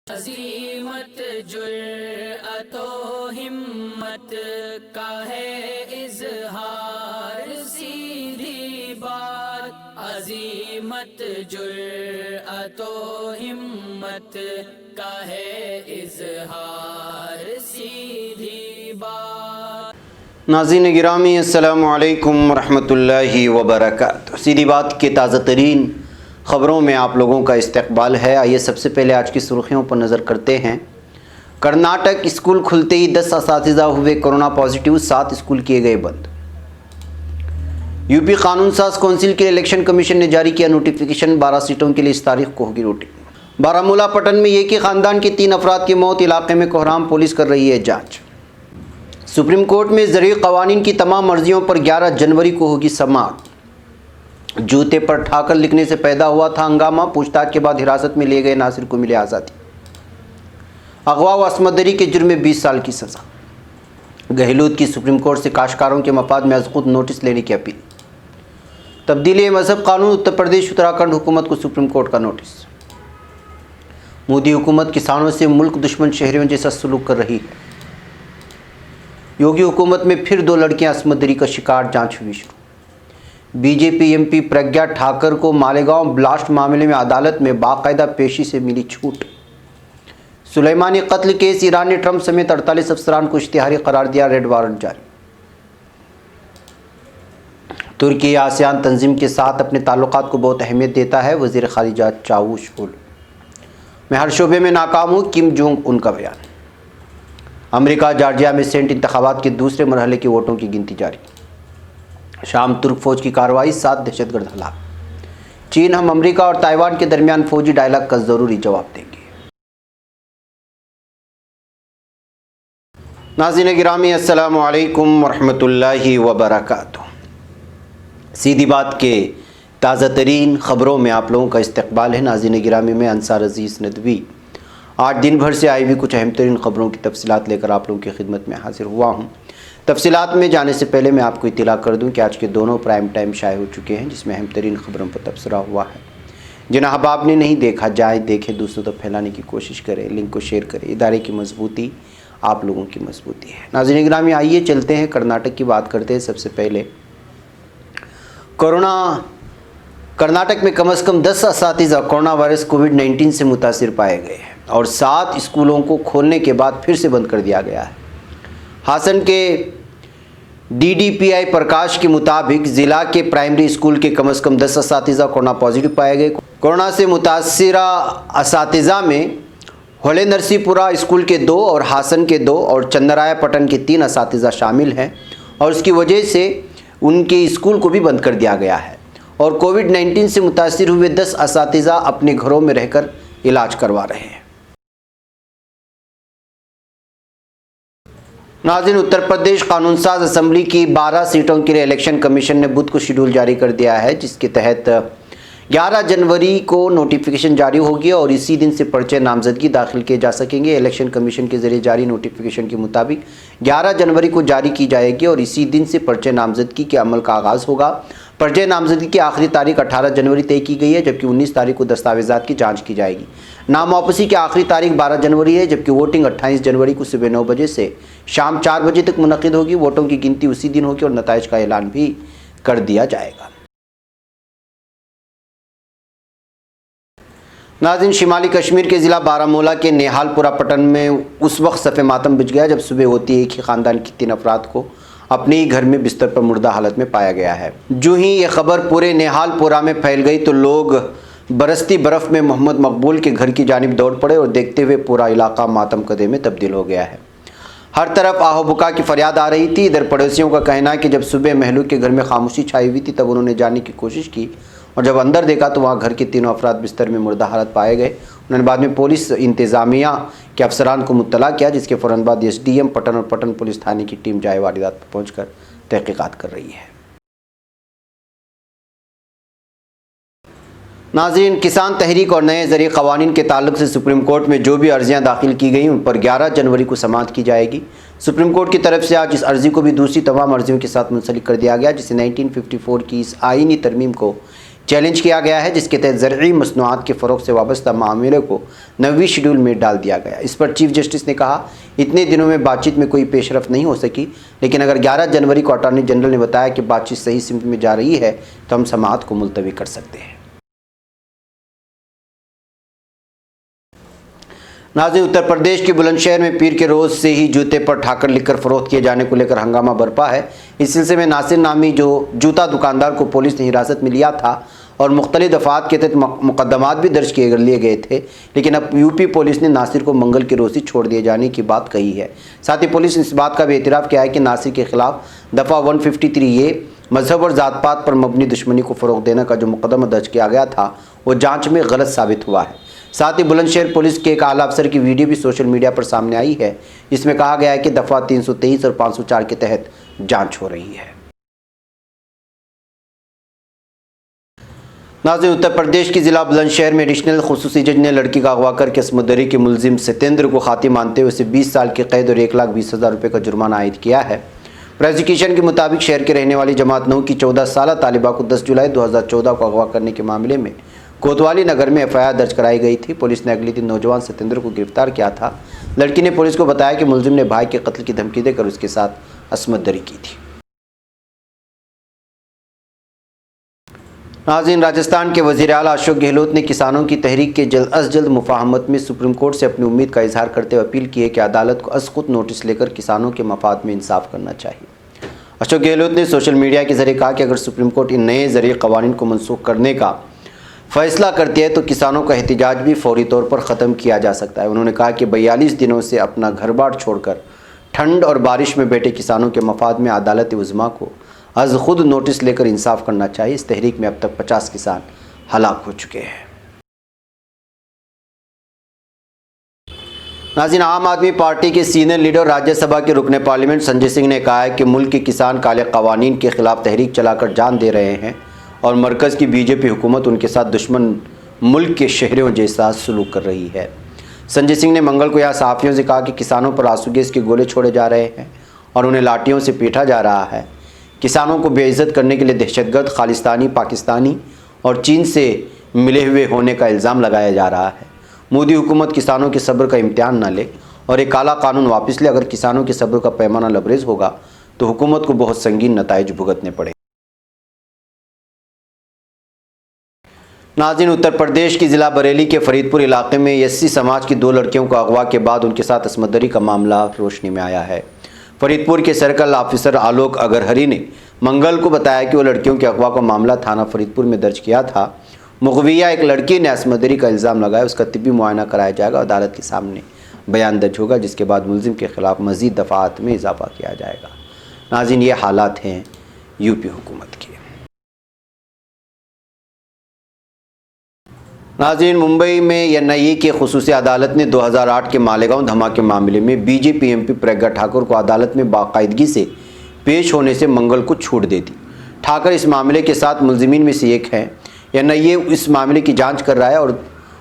عظیمت جرأت و ہمت کا ہے اظہار، سیدھی بات عظیمت جرأت و ہمت کا ہے اظہار، سیدھی بات۔ ناظرین گرامی السلام علیکم ورحمۃ اللہ وبرکاتہ۔ سیدھی بات کے تازہ ترین خبروں میں آپ لوگوں کا استقبال ہے۔ آئیے سب سے پہلے آج کی سرخیوں پر نظر کرتے ہیں۔ کرناٹک اسکول کھلتے ہی 10 اساتذہ ہوئے کورونا پازیٹیو، 7 اسکول کیے گئے بند۔ یوپی قانون ساز کونسل کے الیکشن کمیشن نے جاری کیا نوٹیفیکیشن، 12 سیٹوں کے لیے اس تاریخ کو ہوگی ووٹنگ۔ بارہمولہ پٹن میں ایک ہی خاندان کے 3 افراد کی موت، علاقے میں کوحرام، پولیس کر رہی ہے جانچ۔ سپریم کورٹ میں زرعی قوانین کی تمام عرضیوں پر 11 جنوری کو ہوگی سماعت۔ جوتے پر ٹھاکر لکھنے سے پیدا ہوا تھا ہنگامہ، پوچھ تاچھ کے بعد حراست میں لیے گئے ناصر کو ملی آزادی۔ اغوا و عصمت دری کے جرم میں 20 سال کی سزا۔ گہلوت کی سپریم کورٹ سے کاشتکاروں کے مفاد میں از خود نوٹس لینے کی اپیل۔ تبدیلی مذہب قانون، اتر پردیش اتراکھنڈ حکومت کو سپریم کورٹ کا نوٹس۔ مودی حکومت کسانوں سے ملک دشمن شہریوں جیسا سلوک کر رہی ہے۔ یوگی حکومت میں پھر 2 لڑکیاں عصمت دری کا شکار، جانچ ہوئی شروع۔ B J P M P Pragya Thakur کو مالیگاؤں بلاسٹ معاملے میں عدالت میں باقاعدہ پیشی سے ملی چھوٹ۔ سلیمانی قتل کیس، ایران نے ٹرمپ سمیت 48 افسران کو اشتہاری قرار دیا، ریڈ وارنٹ جاری۔ ترکی آسیان تنظیم کے ساتھ اپنے تعلقات کو بہت اہمیت دیتا ہے، وزیر خارجہ چاوش اولو۔ میں ہر شعبے میں ناکام ہوں، کم جونگ ان کا بیان۔ امریکہ جارجیا میں سینٹ انتخابات کے دوسرے مرحلے کے ووٹوں کی گنتی جاری۔ شام ترک فوج کی کارروائی، 7 دہشت گرد ہلاک۔ چین ہم امریکہ اور تائیوان کے درمیان فوجی ڈائلاگ کا ضروری جواب دیں گے۔ ناظرین گرامی السلام علیکم ورحمۃ اللہ وبرکاتہ۔ سیدھی بات کے تازہ ترین خبروں میں آپ لوگوں کا استقبال ہے۔ ناظرین گرامی میں انصار عزیز ندوی آج دن بھر سے آئی ہوئی کچھ اہم ترین خبروں کی تفصیلات لے کر آپ لوگوں کی خدمت میں حاضر ہوا ہوں۔ تفصیلات میں جانے سے پہلے میں آپ کو اطلاع کر دوں کہ آج کے دونوں پرائم ٹائم شائع ہو چکے ہیں، جس میں اہم ترین خبروں پر تبصرہ ہوا ہے۔ جنہیں احباب نے نہیں دیکھا، جائیں دیکھیں، دوسروں تک پھیلانے کی کوشش کریں، لنک کو شیئر کریں۔ ادارے کی مضبوطی آپ لوگوں کی مضبوطی ہے۔ ناظرین گرامی آئیے چلتے ہیں کرناٹک کی بات کرتے ہیں۔ سب سے پہلے کرناٹک میں کم از کم 10 اساتذہ کورونا وائرس کووڈ-19 سے متاثر پائے گئے ہیں اور 7 اسکولوں کو کھولنے کے بعد پھر سے بند کر دیا گیا ہے۔ ہاسن کے ڈی ڈی پی آئی پرکاش کے مطابق ضلع کے پرائمری اسکول کے کم از کم 10 اساتذہ کورونا پازیٹیو پائے گئے۔ کورونا سے متاثرہ اساتذہ میں ہولے نرسی پورہ اسکول کے 2 اور ہاسن کے 2 اور چندرائے پٹن کے 3 اساتذہ شامل ہیں اور اس کی وجہ سے ان کے اسکول کو بھی بند کر دیا گیا ہے اور کووڈ-19 سے متاثر ہوئے 10 اساتذہ اپنے گھروں میں رہ کر علاج کروا رہے ہیں۔ ناظرین اتر پردیش قانون ساز اسمبلی کی 12 سیٹوں کے لیے الیکشن کمیشن نے بدھ کو شیڈول جاری کر دیا ہے، جس کے تحت 11 جنوری کو نوٹیفیکیشن جاری ہوگی اور اسی دن سے پرچے نامزدگی داخل کیے جا سکیں گے۔ الیکشن کمیشن کے ذریعے جاری نوٹیفیکیشن کے مطابق 11 جنوری کو جاری کی جائے گی اور اسی دن سے پرچے نامزدگی کے عمل کا آغاز ہوگا۔ پرچے نامزدگی کی آخری تاریخ 18 جنوری طے کی گئی ہے، جبکہ 19 تاریخ کو دستاویزات کی جانچ کی جائے گی۔ نام واپسی کی آخری تاریخ 12 جنوری ہے، جبکہ ووٹنگ 28 جنوری کو صبح 9 بجے سے شام 4 بجے تک منعقد ہوگی۔ ووٹوں کی گنتی اسی دن ہوگی اور نتائج کا اعلان بھی کر دیا جائے گا۔ ناظرین شمالی کشمیر کے ضلع بارہمولہ کے نیہال پورہ پٹن میں اس وقت صف ماتم بچ گیا جب صبح ہوتی ایک ہی خاندان کی 3 افراد کو اپنے ہی گھر میں بستر پر مردہ حالت میں پایا گیا ہے۔ جو ہی یہ خبر پورے نیہال پورہ میں پھیل گئی تو لوگ برستی برف میں محمد مقبول کے گھر کی جانب دوڑ پڑے اور دیکھتے ہوئے پورا علاقہ ماتم کدے میں تبدیل ہو گیا ہے۔ ہر طرف آہ و بکا کی فریاد آ رہی تھی۔ ادھر پڑوسیوں کا کہنا ہے کہ جب صبح مہلو کے گھر میں خاموشی چھائی ہوئی تھی تب انہوں نے جاننے کی کوشش کی اور جب اندر دیکھا تو وہاں گھر کے 3 افراد بستر میں مردہ حالت پائے گئے۔ انہوں نے بعد میں پولیس انتظامیہ کے افسران کو مطلع کیا، جس کے فوراً بعد ایس ڈی ایم پٹن اور پٹن پولیس تھانے کی ٹیم جائے واردات پر پہنچ کر تحقیقات کر رہی ہے۔ ناظرین کسان تحریک اور نئے زرعی قوانین کے تعلق سے سپریم کورٹ میں جو بھی عرضیاں داخل کی گئیں ان پر 11 جنوری کو سماعت کی جائے گی۔ سپریم کورٹ کی طرف سے آج اس عرضی کو بھی دوسری تمام عرضیوں کے ساتھ منسلک کر دیا گیا، جسے 1954 کی اس آئینی ترمیم کو چیلنج کیا گیا ہے، جس کے تحت زرعی مصنوعات کے فروغ سے وابستہ معاملے کو 9ویں شیڈول میں ڈال دیا گیا۔ اس پر چیف جسٹس نے کہا، اتنے دنوں میں بات چیت میں کوئی پیش رفت نہیں ہو سکی، لیکن اگر 11 جنوری کو اٹارنی جنرل نے بتایا کہ بات چیت صحیح سمت میں جا رہی ہے تو ہم سماعت کو ملتوی کر سکتے ہیں۔ ناظرین، اتر پردیش کے بلند شہر میں پیر کے روز سے ہی جوتے پر ٹھاکر لکھ کر فروخت کیے جانے کو لے کر ہنگامہ برپا ہے۔ اس سلسلے میں ناصر نامی جو جوتا دکاندار کو پولیس نے حراست میں لیا تھا اور مختلف دفعات کے تحت مقدمات بھی درج کیے لیے گئے تھے، لیکن اب یوپی پولیس نے ناصر کو منگل کے روز ہی چھوڑ دیے جانے کی بات کہی ہے۔ ساتھ ہی پولیس نے اس بات کا بھی اعتراف کیا ہے کہ ناصر کے خلاف دفعہ 153 مذہب اور ذات پات پر مبنی دشمنی کو فروغ دینے کا جو مقدمہ درج کیا گیا تھا وہ جانچ میں غلط ثابت ہوا ہے۔ ساتھ ہی بلند شہر پولیس کے ایک اعلیٰ افسر کی ویڈیو بھی سوشل میڈیا پر سامنے آئی ہے، جس میں کہا گیا ہے کہ دفعہ 323 اور 504 کے تحت جانچ ہو رہی ہے۔ ناظرین، اتر پردیش کی ضلع بلند شہر میں ایڈیشنل خصوصی جج نے لڑکی کا اغوا کر کے عصمت دری کے ملزم ستیندر کو خاطی مانتے ہوئے اسے 20 سال کی قید اور 1,20,000 روپے کا جرمانہ عائد کیا ہے۔ پروسیکیوشن کے مطابق شہر کے رہنے والی جماعت 9 کی 14 سالہ طالبہ کو 10 جولائی 2014 کو اغوا کرنے کے معاملے میں کوتوالی نگر میں FIR درج کرائی گئی تھی۔ پولیس نے اگلے دن نوجوان ستیندر کو گرفتار کیا تھا۔ لڑکی نے پولیس کو بتایا کہ ملزم نے بھائی کے قتل کی دھمکی دے کر اس کے ساتھ عصمت دری کی تھی۔ ناظرین، راجستھان کے وزیر اعلیٰ اشوک گہلوت نے کسانوں کی تحریک کے جلد از جلد مفاہمت میں سپریم کورٹ سے اپنی امید کا اظہار کرتے ہوئے اپیل کی ہے کہ عدالت کو از خود نوٹس لے کر کسانوں کے مفاد میں انصاف کرنا چاہیے۔ اشوک گہلوت نے سوشل میڈیا کے ذریعے کہا کہ اگر سپریم کورٹ ان نئے زرعی قوانین کو منسوخ کرنے کا فیصلہ کرتی ہے تو کسانوں کا احتجاج بھی فوری طور پر ختم کیا جا سکتا ہے۔ انہوں نے کہا کہ 42 دنوں سے اپنا گھر بار چھوڑ کر ٹھنڈ اور بارش میں بیٹھے کسانوں کے مفاد میں عدالت عظمیٰ کو از خود نوٹس لے کر انصاف کرنا چاہیے۔ اس تحریک میں اب تک 50 کسان ہلاک ہو چکے ہیں۔ ناظرین، عام آدمی پارٹی کے سینئر لیڈر راجیہ سبھا کے رکن پارلیمنٹ سنجے سنگھ نے کہا ہے کہ ملک کے کسان کالے قوانین کے خلاف تحریک چلا کر جان دے رہے ہیں اور مرکز کی BJP حکومت ان کے ساتھ دشمن ملک کے شہریوں جیسا سلوک کر رہی ہے۔ سنجے سنگھ نے منگل کو یہاں صحافیوں سے کہا کہ کسانوں پر آنسو گیس کے گولے چھوڑے جا رہے ہیں اور انہیں لاٹھیوں سے پیٹا جا رہا ہے۔ کسانوں کو بے عزت کرنے کے لیے دہشت گرد، خالستانی، پاکستانی اور چین سے ملے ہوئے ہونے کا الزام لگایا جا رہا ہے۔ مودی حکومت کسانوں کے صبر کا امتحان نہ لے اور ایک کالا قانون واپس لے۔ اگر کسانوں کے صبر کا پیمانہ لبریز ہوگا تو حکومت کو بہت سنگین نتائج بھگتنے پڑیں۔ ناظرین، اتر پردیش کی ضلع بریلی کے فرید پور علاقے میں SC سماج کی 2 لڑکیوں کا اغوا کے بعد ان کے ساتھ عصمت دری کا معاملہ روشنی میں آیا ہے۔ فرید پور کے سرکل آفیسر آلوک اگرہری نے منگل کو بتایا کہ وہ لڑکیوں کے اغوا کا معاملہ تھانہ فرید پور میں درج کیا تھا۔ مغویہ ایک لڑکی نے عصمت دری کا الزام لگایا، اس کا طبی معائنہ کرایا جائے گا، عدالت کے سامنے بیان درج ہوگا، جس کے بعد ملزم کے خلاف مزید دفعات میں اضافہ کیا جائے گا۔ ناظرین، یہ حالات ہیں یوپی حکومت کے۔ ناظرین، ممبئی میں NIA کی خصوصی عدالت نے 2008 کے مالیگاؤں دھماکے معاملے میں BJP MP پریگا ٹھاکر کو عدالت میں باقاعدگی سے پیش ہونے سے منگل کو چھوٹ دے دی۔ ٹھاکر اس معاملے کے 7 ملزمین میں سے ایک ہیں۔ NIA اس معاملے کی جانچ کر رہا ہے اور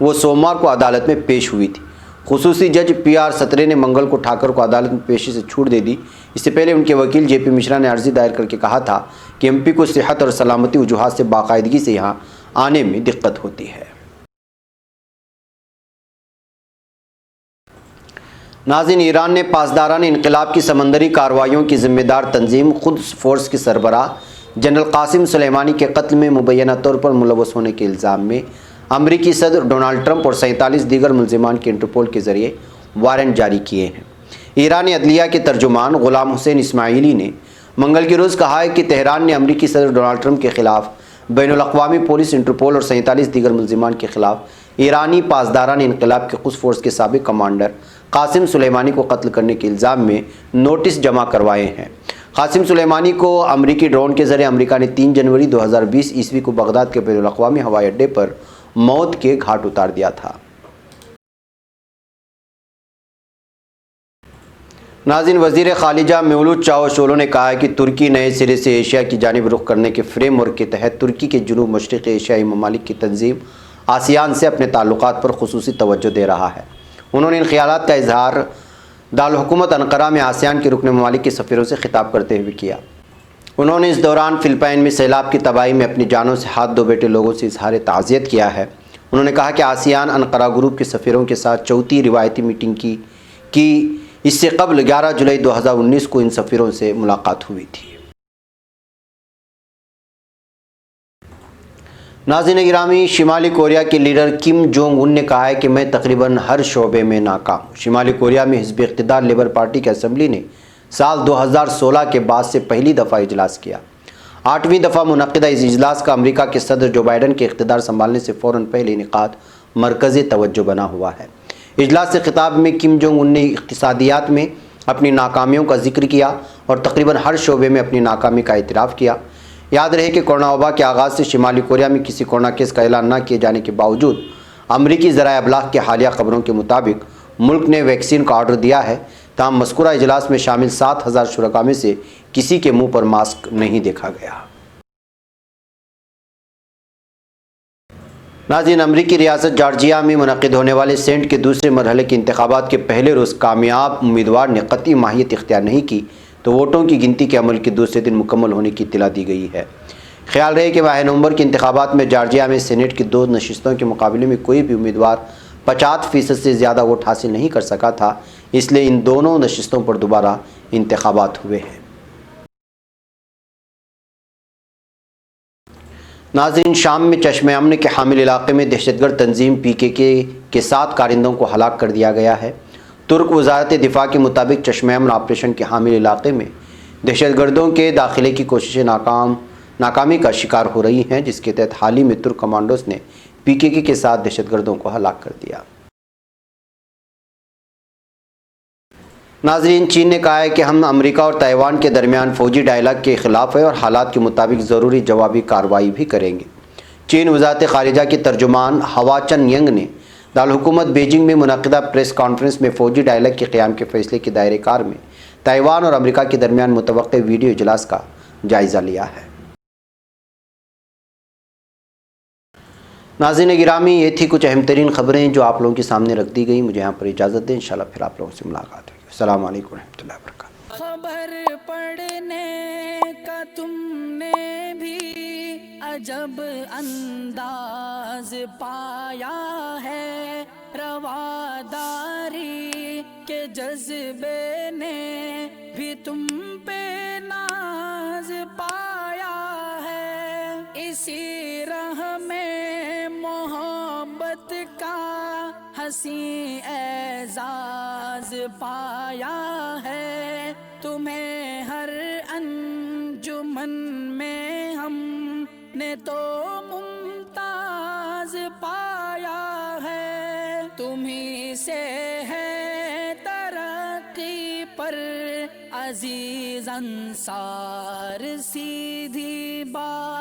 وہ سوموار کو عدالت میں پیش ہوئی تھی۔ خصوصی جج PR سترے نے منگل کو ٹھاکر کو عدالت میں پیشی سے چھوٹ دے دی۔ اس سے پہلے ان کے وکیل JP مشرا نے عرضی دائر کر کے کہا تھا کہ MP کو صحت اور سلامتی وجوہات سے باقاعدگی سے یہاں آنے میں دقت ہوتی ہے۔ ناظرین، ایران نے پاسداران انقلاب کی سمندری کارروائیوں کی ذمہ دار تنظیم قدس فورس کے سربراہ جنرل قاسم سلیمانی کے قتل میں مبینہ طور پر ملوث ہونے کے الزام میں امریکی صدر ڈونالڈ ٹرمپ اور 47 دیگر ملزمان کے انٹرپول کے ذریعے وارنٹ جاری کیے ہیں۔ ایرانی عدلیہ کے ترجمان غلام حسین اسماعیلی نے منگل کے روز کہا ہے کہ تہران نے امریکی صدر ڈونالڈ ٹرمپ کے خلاف بین الاقوامی پولیس، انٹرپول اور 47 دیگر ملزمان کے خلاف ایرانی پاسداران انقلاب کے قدس فورس کے سابق کمانڈر قاسم سلیمانی کو قتل کرنے کے الزام میں نوٹس جمع کروائے ہیں۔ قاسم سلیمانی کو امریکی ڈرون کے ذریعے امریکہ نے 3 جنوری 2020 عیسوی کو بغداد کے بین الاقوامی ہوائی اڈے پر موت کے گھاٹ اتار دیا تھا۔ ناظرین، وزیر خارجہ میولوت چاوشولو نے کہا ہے کہ ترکی نئے سرے سے ایشیا کی جانب رخ کرنے کے فریم ورک کے تحت ترکی کے جنوب مشرقی ایشیائی ممالک کی تنظیم آسیان سے اپنے تعلقات پر خصوصی توجہ دے رہا ہے۔ انہوں نے ان خیالات کا اظہار دارالحکومت انقرہ میں آسیان کے رکن ممالک کے سفیروں سے خطاب کرتے ہوئے کیا۔ انہوں نے اس دوران فلپائن میں سیلاب کی تباہی میں اپنی جانوں سے ہاتھ دھو بیٹھے لوگوں سے اظہار تعزیت کیا ہے۔ انہوں نے کہا کہ آسیان انقرہ گروپ کے سفیروں کے ساتھ چوتھی روایتی میٹنگ کی اس سے قبل 11 جولائی 2019 کو ان سفیروں سے ملاقات ہوئی تھی۔ ناظرین گرامی، شمالی کوریا کے لیڈر کم جونگ ان نے کہا ہے کہ میں تقریباً ہر شعبے میں ناکام ہوں۔ شمالی کوریا میں حزب اقتدار لیبر پارٹی کی اسمبلی نے سال 2016 کے بعد سے پہلی دفعہ اجلاس کیا۔ 8ویں دفعہ منعقدہ اس اجلاس کا امریکہ کے صدر جو بائیڈن کے اقتدار سنبھالنے سے فوراً پہلے انعقاد مرکزی توجہ بنا ہوا ہے۔ اجلاس سے خطاب میں کم جونگ ان نے اقتصادیات میں اپنی ناکامیوں کا ذکر کیا اور تقریباً ہر شعبے میں اپنی ناکامی کا اعتراف کیا۔ یاد رہے کہ کورونا وبا کے آغاز سے شمالی کوریا میں کسی کورونا کیس کا اعلان نہ کیے جانے کے باوجود امریکی ذرائع ابلاغ کے حالیہ خبروں کے مطابق ملک نے ویکسین کا آرڈر دیا ہے۔ تاہم مذکورہ اجلاس میں شامل 7000 شرکاء میں سے کسی کے منہ پر ماسک نہیں دیکھا گیا۔ ناظرین، امریکی ریاست جارجیا میں منعقد ہونے والے سینٹ کے دوسرے مرحلے کے انتخابات کے پہلے روز کامیاب امیدوار نے قطعی ماہیت اختیار نہیں کی تو ووٹوں کی گنتی کے عمل کے دوسرے دن مکمل ہونے کی اطلاع دی گئی ہے۔ خیال رہے کہ ماہ نومبر کے انتخابات میں جارجیا میں سینٹ کی 2 نشستوں کے مقابلے میں کوئی بھی امیدوار 50% سے زیادہ ووٹ حاصل نہیں کر سکا تھا، اس لیے ان دونوں نشستوں پر دوبارہ انتخابات ہوئے ہیں۔ ناظرین، شام میں چشمہ امن کے حامل علاقے میں دہشت گرد تنظیم PKK کے 7 کارندوں کو ہلاک کر دیا گیا ہے۔ ترک وزارت دفاع کے مطابق چشمہ امن آپریشن کے حامل علاقے میں دہشت گردوں کے داخلے کی کوششیں ناکامی کا شکار ہو رہی ہیں، جس کے تحت حال ہی میں ترک کمانڈوز نے PKK کے 7 دہشت گردوں کو ہلاک کر دیا۔ ناظرین، چین نے کہا ہے کہ ہم امریکہ اور تائیوان کے درمیان فوجی ڈائیلاگ کے خلاف ہے اور حالات کے مطابق ضروری جوابی کارروائی بھی کریں گے۔ چین وزارت خارجہ کی ترجمان ہوا چن ینگ نے دارالحکومت بیجنگ میں منعقدہ پریس کانفرنس میں فوجی ڈائیلاگ کے قیام کے فیصلے کے دائرۂ کار میں تائیوان اور امریکہ کے درمیان متوقع ویڈیو اجلاس کا جائزہ لیا ہے۔ ناظرین گرامی، یہ تھی کچھ اہم ترین خبریں جو آپ لوگوں کے سامنے رکھ دی گئی۔ مجھے یہاں پر اجازت دیں، انشاءاللہ پھر آپ لوگوں سے ملاقات ہوگی۔ السلام علیکم ورحمۃ اللہ وبرکاتہ۔ خبر پڑھنے کا تم نے بھی عجب انداز پایا ہے، رواداری کے جذبے نے بھی تم پہ ناز پایا ہے، اسی راہ میں محبت کا حسین اعزاز پایا ہے، تمہیں ہر انجمن میں ہم نے تو ممتاز پایا ہے، تمہیں سے ہے ترقی پر عزیز انصار، سیدھی بات